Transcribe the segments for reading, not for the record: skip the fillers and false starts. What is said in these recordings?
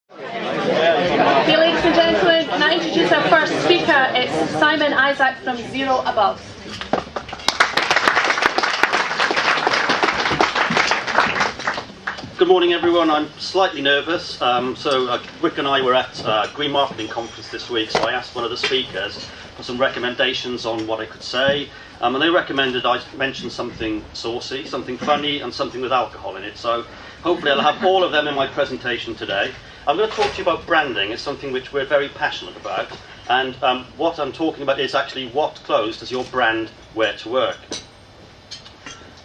Okay, ladies and gentlemen, can I introduce our first speaker? It's Simon Isaac from Zero Above. Good morning, everyone. I'm slightly nervous. Rick and I were at Green Marketing Conference this week, so I asked one of the speakers for some recommendations on what I could say, and they recommended I mention something saucy, something funny, and something with alcohol in it. So hopefully I'll have all of them in my presentation today. I'm going to talk to you about branding. It's something which we're very passionate about, and what I'm talking about is actually what clothes does your brand wear to work.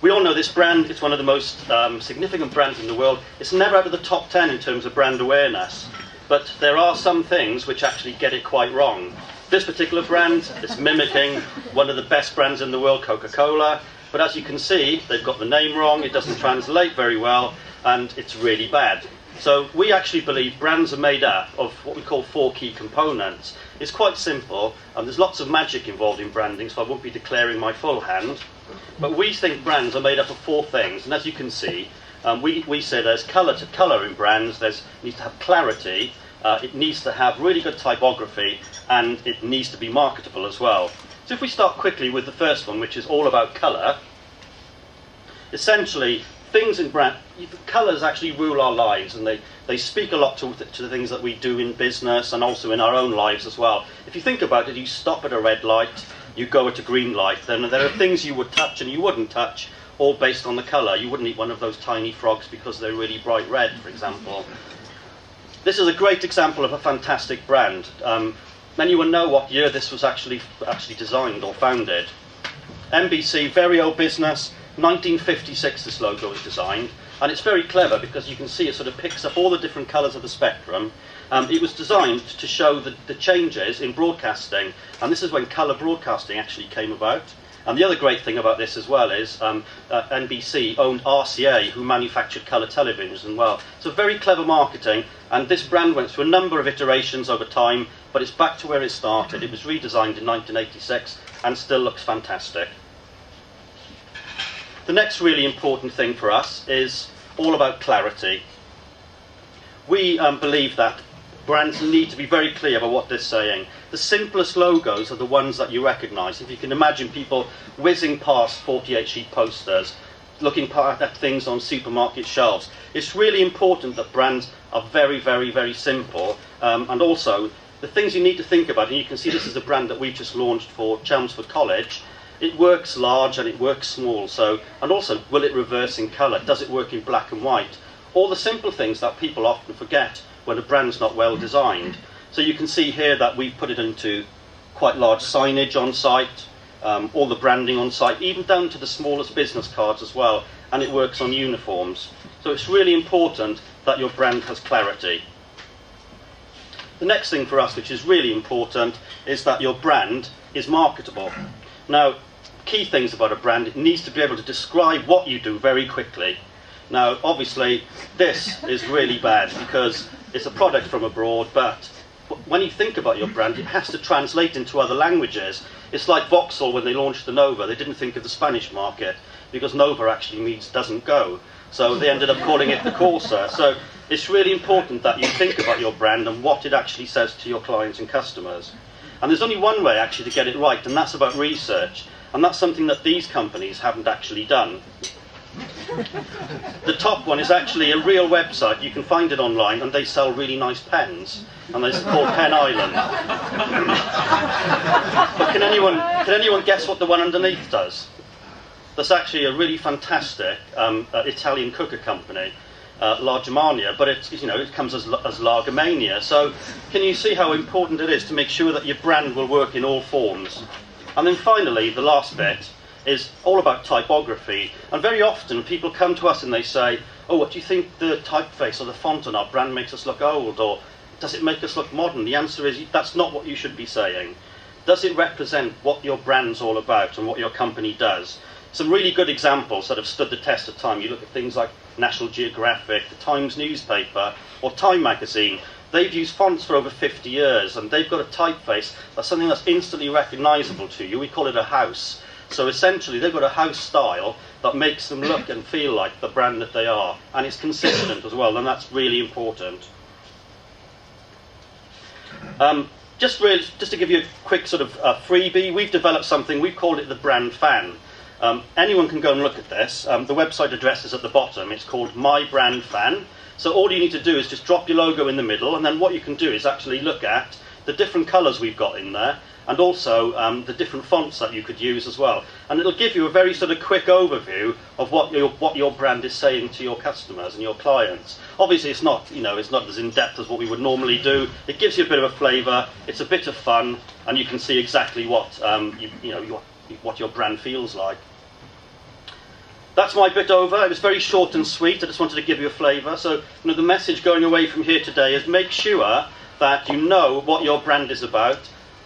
We all know this brand. It's one of the most significant brands in the world. It's never out of the top 10 in terms of brand awareness, but there are some things which actually get it quite wrong. This particular brand is mimicking one of the best brands in the world, Coca-Cola, but as you can see, they've got the name wrong, it doesn't translate very well, and it's really bad. So we actually believe brands are made up of what we call 4 key components. It's quite simple, and there's lots of magic involved in branding, so I won't be declaring my full hand. But we think brands are made up of 4 things, and as you can see, we say there's colour in brands, it needs to have clarity, it needs to have really good typography, and it needs to be marketable as well. So if we start quickly with the first one, which is all about colour, essentially things in brand, colours actually rule our lives, and they speak a lot to the things that we do in business and also in our own lives as well. If you think about it, you stop at a red light, you go at a green light, then there are things you would touch and you wouldn't touch, all based on the colour. You wouldn't eat one of those tiny frogs because they're really bright red, for example. This is a great example of a fantastic brand. Many will know what year this was actually designed or founded. NBC, very old business, 1956 this logo was designed, and it's very clever because you can see it sort of picks up all the different colours of the spectrum. It was designed to show the changes in broadcasting, and this is when colour broadcasting actually came about. And the other great thing about this as well is NBC owned RCA, who manufactured colour televisions as well. So very clever marketing, and this brand went through a number of iterations over time, but it's back to where it started. It was redesigned in 1986 and still looks fantastic. The next really important thing for us is all about clarity. We believe that brands need to be very clear about what they're saying. The simplest logos are the ones that you recognise. If you can imagine people whizzing past 48-sheet posters, looking at things on supermarket shelves, it's really important that brands are very, very, very simple. And also, the things you need to think about, and you can see this is a brand that we just launched for Chelmsford College. It works large and it works small. And also, will it reverse in colour? Does it work in black and white? All the simple things that people often forget when a brand's not well designed. So you can see here that we've put it into quite large signage on site, all the branding on site, even down to the smallest business cards as well, and it works on uniforms. So it's really important that your brand has clarity. The next thing for us, which is really important, is that your brand is marketable. Now, key things about a brand, it needs to be able to describe what you do very quickly. Now, obviously, this is really bad because it's a product from abroad, but when you think about your brand, it has to translate into other languages. It's like Vauxhall when they launched the Nova. They didn't think of the Spanish market because Nova actually means doesn't go. So they ended up calling it the Corsa. So it's really important that you think about your brand and what it actually says to your clients and customers. And there's only one way actually to get it right, and that's about research. And that's something that these companies haven't actually done. The top one is actually a real website. You can find it online, and they sell really nice pens, and it's called Pen Island. But can anyone guess what the one underneath does? That's actually a really fantastic Italian cooker company, La Germania, but it comes as Lagermania. So can you see how important it is to make sure that your brand will work in all forms? And then finally, the last bit is all about typography. And very often people come to us and they say, oh, what do you think the typeface or the font on our brand makes us look old, or does it make us look modern? The answer is that's not what you should be saying. Does it represent what your brand's all about and what your company does? Some really good examples that have stood the test of time. You look at things like National Geographic, the Times newspaper, or Time magazine. They've used fonts for over 50 years, and they've got a typeface that's something that's instantly recognisable to you. We call it a house. So essentially, they've got a house style that makes them look and feel like the brand that they are. And it's consistent as well, and that's really important. Just to give you a quick sort of freebie, we've developed something, we've called it the Brand Fan. Anyone can go and look at this. The website address is at the bottom. It's called My Brand Fan. So all you need to do is just drop your logo in the middle, and then what you can do is actually look at the different colours we've got in there, and also the different fonts that you could use as well. And it'll give you a very sort of quick overview of what your brand is saying to your customers and your clients. Obviously, it's not as in depth as what we would normally do. It gives you a bit of a flavour. It's a bit of fun, and you can see exactly what what your brand feels like. That's my bit over. It was very short and sweet. I just wanted to give you a flavour. So, the message going away from here today is make sure that you know what your brand is about.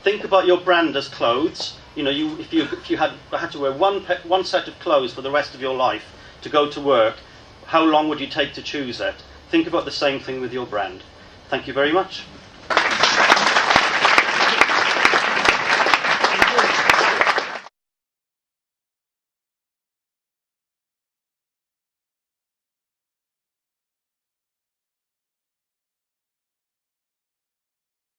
Think about your brand as clothes. If you had to wear one set of clothes for the rest of your life to go to work, how long would you take to choose it? Think about the same thing with your brand. Thank you very much.